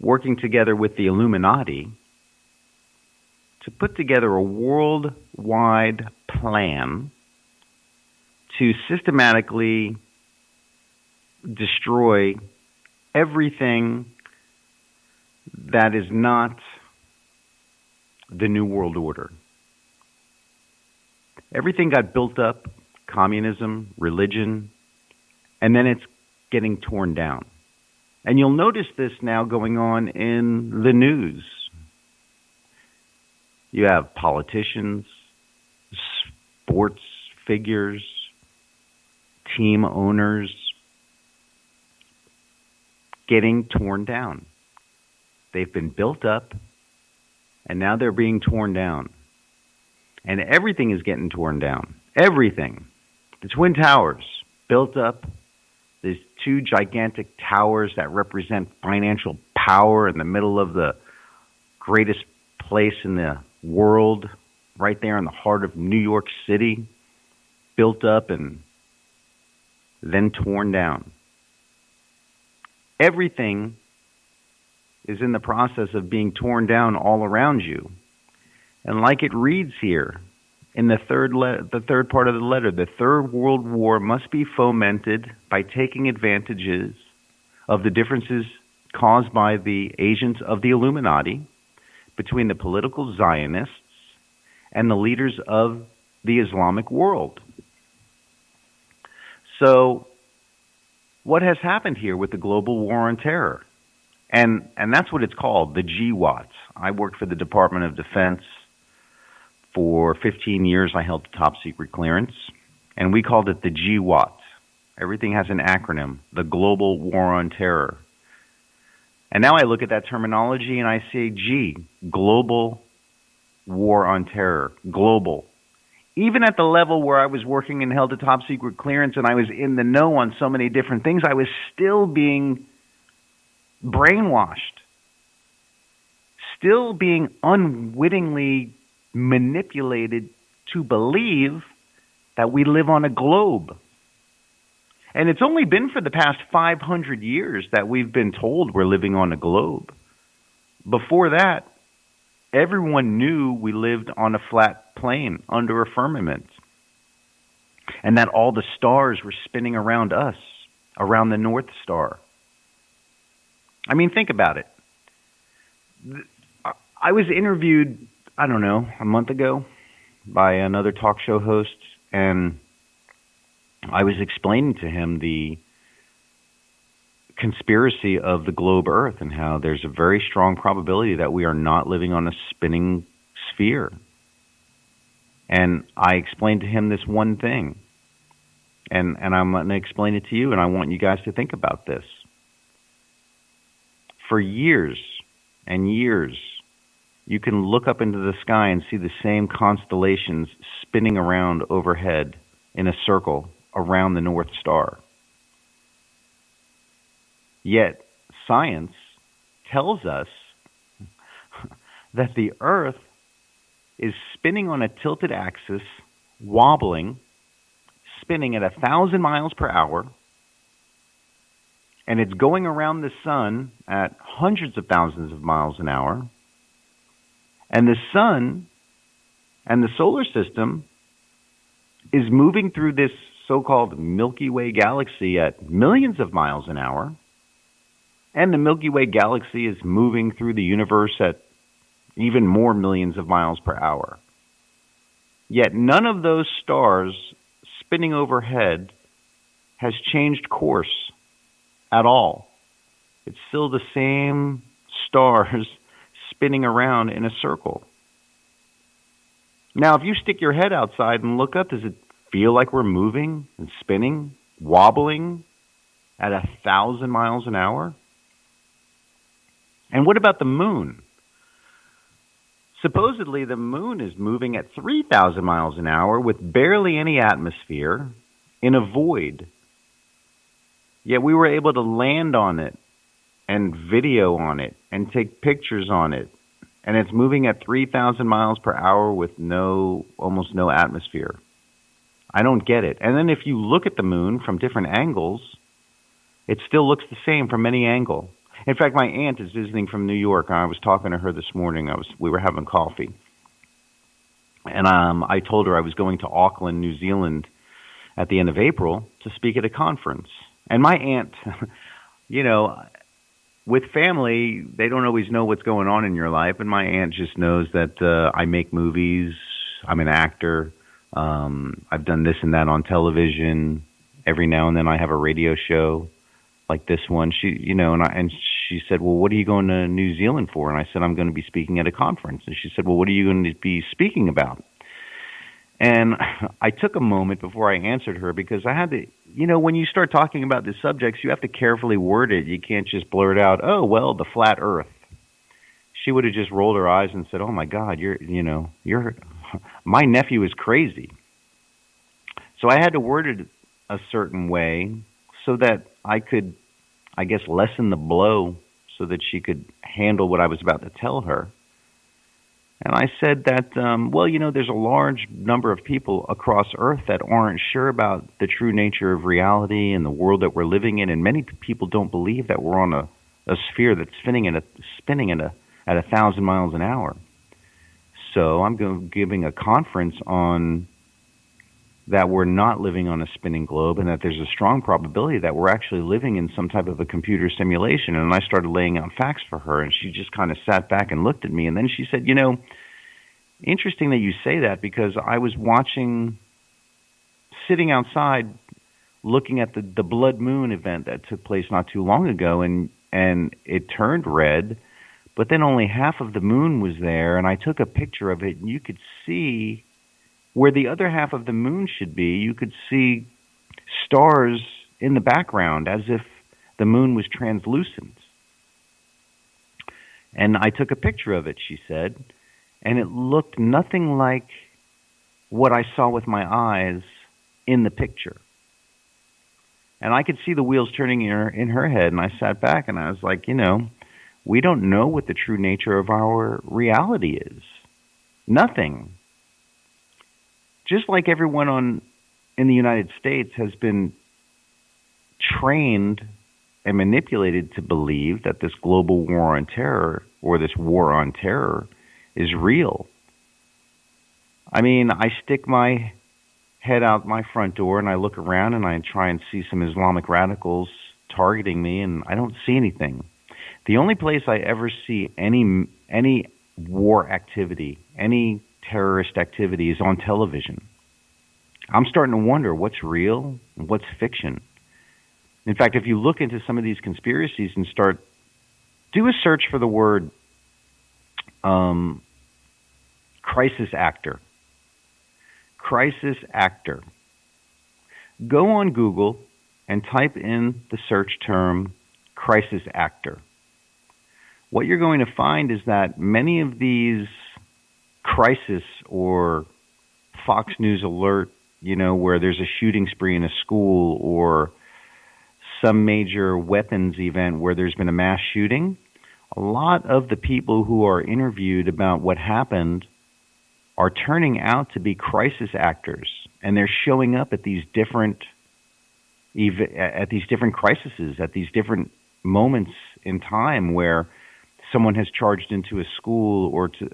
working together with the Illuminati to put together a worldwide plan to systematically destroy everything that is not the New World Order. Everything got built up, communism, religion, and then it's getting torn down. And you'll notice this now going on in the news. You have politicians, sports figures, team owners getting torn down. They've been built up, and now they're being torn down. And everything is getting torn down. Everything. The Twin Towers, built up. There's two gigantic towers that represent financial power in the middle of the greatest place in the world, right there in the heart of New York City, built up and then torn down. Everything is in the process of being torn down all around you. And like it reads here in the third part of the letter, the Third World War must be fomented by taking advantages of the differences caused by the agents of the Illuminati between the political Zionists and the leaders of the Islamic world. So, what has happened here with the global war on terror? And that's what it's called, the GWAT. I worked for the Department of Defense for 15 years. I held the top secret clearance, and we called it the GWAT. Everything has an acronym, the Global War on Terror. And now I look at that terminology and I say, gee, global war on terror, global. Even at the level where I was working and held a top secret clearance and I was in the know on so many different things, I was still being brainwashed, still being unwittingly manipulated to believe that we live on a globe. And it's only been for the past 500 years that we've been told we're living on a globe. Before that, everyone knew we lived on a flat plane under a firmament, and that all the stars were spinning around us, around the North Star. I mean, think about it. I was interviewed, I don't know, a month ago by another talk show host, and I was explaining to him the conspiracy of the globe Earth and how there's a very strong probability that we are not living on a spinning sphere. And I explained to him this one thing, and I'm going to explain it to you, and I want you guys to think about this. For years and years, you can look up into the sky and see the same constellations spinning around overhead in a circle around the North Star. Yet, science tells us that the Earth is spinning on a tilted axis, wobbling, spinning at 1,000 miles per hour, and it's going around the sun at hundreds of thousands of miles an hour, and the sun and the solar system is moving through this so-called Milky Way galaxy at millions of miles an hour, and the Milky Way galaxy is moving through the universe at even more millions of miles per hour. Yet none of those stars spinning overhead has changed course at all. It's still the same stars spinning around in a circle. Now, if you stick your head outside and look up, does it feel like we're moving and spinning, wobbling at 1,000 miles an hour? And what about the moon? Supposedly, the moon is moving at 3,000 miles an hour with barely any atmosphere in a void. Yet we were able to land on it and video on it and take pictures on it. And it's moving at 3,000 miles per hour with almost no atmosphere. I don't get it. And then if you look at the moon from different angles, it still looks the same from any angle. In fact, my aunt is visiting from New York. I was talking to her this morning. We were having coffee, and I told her I was going to Auckland, New Zealand, at the end of April to speak at a conference. And my aunt, you know, with family, they don't always know what's going on in your life, and my aunt just knows that I make movies, I'm an actor, I've done this and that on television. Every now and then I have a radio show like this one. And she said, "Well, what are you going to New Zealand for?" And I said, "I'm going to be speaking at a conference." And she said, "Well, what are you going to be speaking about?" And I took a moment before I answered her because I had to, when you start talking about these subjects, you have to carefully word it. You can't just blurt out, "Oh, well, the flat earth." She would have just rolled her eyes and said, "Oh my God, my nephew is crazy." So I had to word it a certain way so that I could, I guess, lessen the blow so that she could handle what I was about to tell her. And I said that, there's a large number of people across Earth that aren't sure about the true nature of reality and the world that we're living in, and many people don't believe that we're on a sphere that's spinning at 1,000 miles an hour. So I'm giving a conference on that we're not living on a spinning globe, and that there's a strong probability that we're actually living in some type of a computer simulation. And I started laying out facts for her, and she just kind of sat back and looked at me. And then she said, "Interesting that you say that, because I was sitting outside looking at the blood moon event that took place not too long ago, and it turned red, but then only half of the moon was there, and I took a picture of it, and you could see where the other half of the moon should be. You could see stars in the background as if the moon was translucent. And I took a picture of it," she said, "and it looked nothing like what I saw with my eyes in the picture." And I could see the wheels turning in her head, and I sat back and I was like, we don't know what the true nature of our reality is. Nothing. Just like everyone in the United States has been trained and manipulated to believe that this global war on terror, or this war on terror, is real. I mean, I stick my head out my front door and I look around and I try and see some Islamic radicals targeting me, and I don't see anything. The only place I ever see any war activity, any terrorist activity, is on television. I'm starting to wonder what's real and what's fiction. In fact, if you look into some of these conspiracies and do a search for the word crisis actor. Crisis actor. Go on Google and type in the search term crisis actor. What you're going to find is that many of these crisis or Fox News alert, where there's a shooting spree in a school or some major weapons event where there's been a mass shooting, a lot of the people who are interviewed about what happened are turning out to be crisis actors, and they're showing up at these different crises, at these different moments in time where someone has charged into a school or to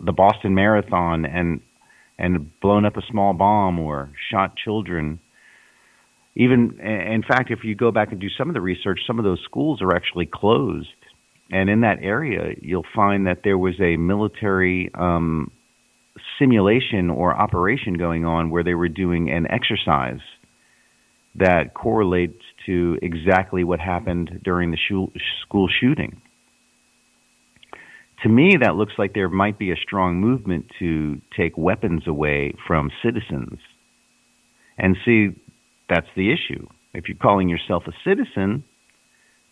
the Boston Marathon and blown up a small bomb or shot children. Even, in fact, if you go back and do some of the research, some of those schools are actually closed. And in that area, you'll find that there was a military simulation or operation going on where they were doing an exercise that correlates to exactly what happened during the school shooting. To me, that looks like there might be a strong movement to take weapons away from citizens. And see, that's the issue. If you're calling yourself a citizen,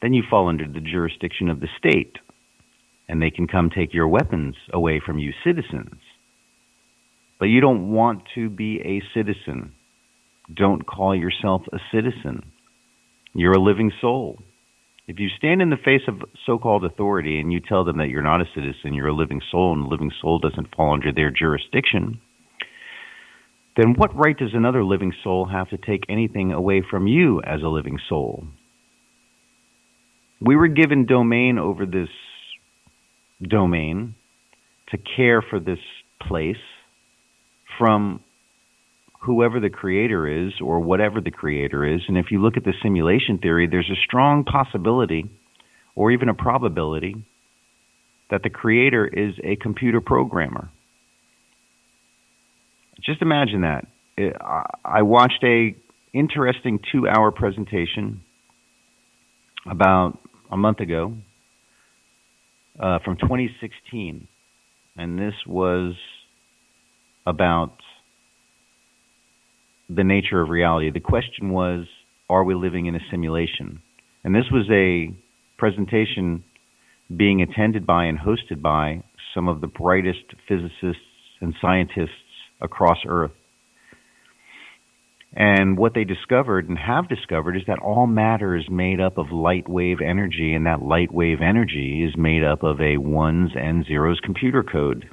then you fall under the jurisdiction of the state, and they can come take your weapons away from you citizens. But you don't want to be a citizen. Don't call yourself a citizen. You're a living soul. If you stand in the face of so-called authority and you tell them that you're not a citizen, you're a living soul, and a living soul doesn't fall under their jurisdiction, then what right does another living soul have to take anything away from you as a living soul? We were given domain over this domain to care for this place from whoever the creator is or whatever the creator is. And if you look at the simulation theory, there's a strong possibility or even a probability that the creator is a computer programmer. Just imagine that. I watched a interesting 2-hour presentation about a month ago from 2016, and this was about the nature of reality. The question was, are we living in a simulation? And this was a presentation being attended by and hosted by some of the brightest physicists and scientists across Earth. And what they discovered and have discovered is that all matter is made up of light wave energy, and that light wave energy is made up of a ones and zeros computer code.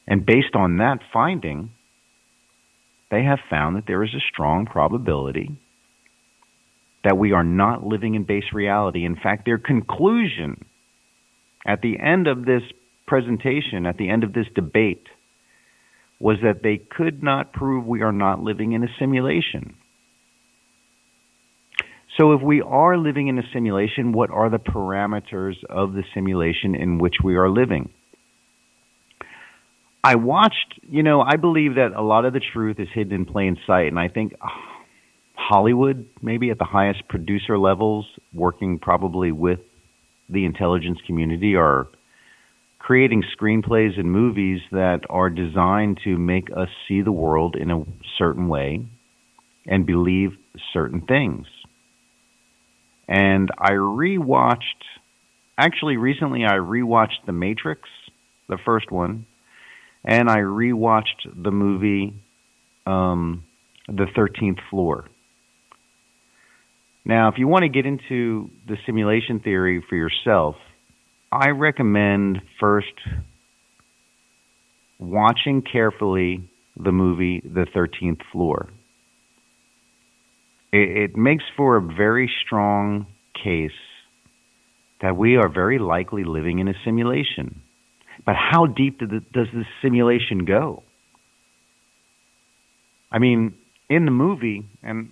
And based on that finding, they have found that there is a strong probability that we are not living in base reality. In fact, their conclusion at the end of this presentation, at the end of this debate, was that they could not prove we are not living in a simulation. So if we are living in a simulation, what are the parameters of the simulation in which we are living? I believe that a lot of the truth is hidden in plain sight, and I think Hollywood, maybe at the highest producer levels, working probably with the intelligence community, are creating screenplays and movies that are designed to make us see the world in a certain way and believe certain things. And recently I rewatched The Matrix, the first one, and I rewatched the movie The 13th Floor. Now, if you want to get into the simulation theory for yourself, I recommend first watching carefully the movie The 13th Floor. It makes for a very strong case that we are very likely living in a simulation. But how deep does this simulation go? I mean, in the movie, and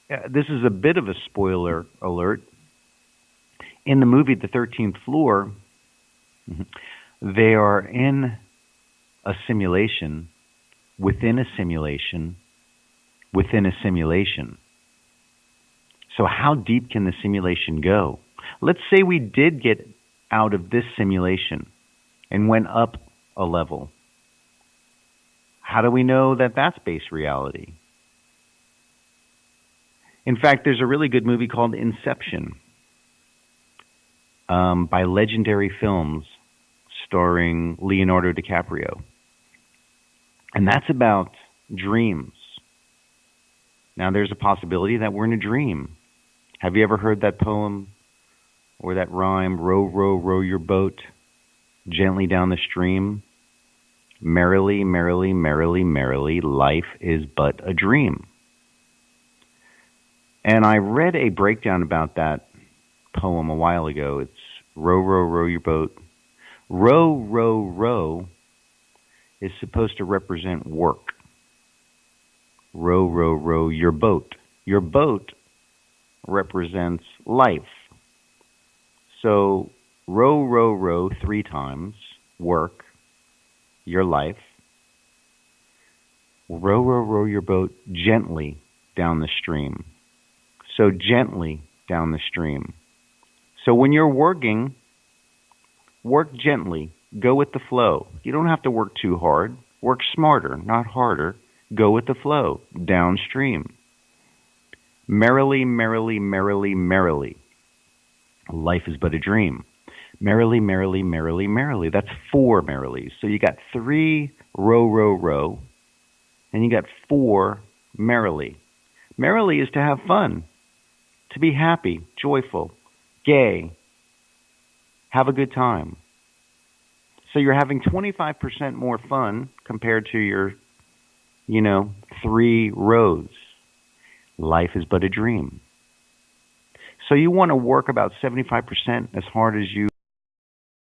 this is a bit of a spoiler alert, in the movie The 13th Floor, they are in a simulation within a simulation within a simulation. So how deep can the simulation go? Let's say we did get out of this simulation and went up a level. How do we know that that's base reality? In fact, there's a really good movie called Inception by Legendary Films starring Leonardo DiCaprio. And that's about dreams. Now, there's a possibility that we're in a dream. Have you ever heard that poem or that rhyme, row, row, row your boat gently down the stream? Merrily, merrily, merrily, merrily, life is but a dream. And I read a breakdown about that poem a while ago. It's row, row, row your boat. Row, row, row is supposed to represent work. Row, row, row your boat. Your boat represents life. So row, row, row 3 times, work, your life. Row, row, row your boat gently down the stream. So gently down the stream. So when you're working, work gently. Go with the flow. You don't have to work too hard. Work smarter, not harder. Go with the flow, downstream. Merrily, merrily, merrily, merrily. Life is but a dream. Merrily, merrily, merrily, merrily. That's 4 merrilies. So you got 3 row, row, row, and you got 4 merrily. Merrily is to have fun, to be happy, joyful, gay, have a good time. So you're having 25% more fun compared to your 3 rows. Life is but a dream. So you want to work about 75% as hard as you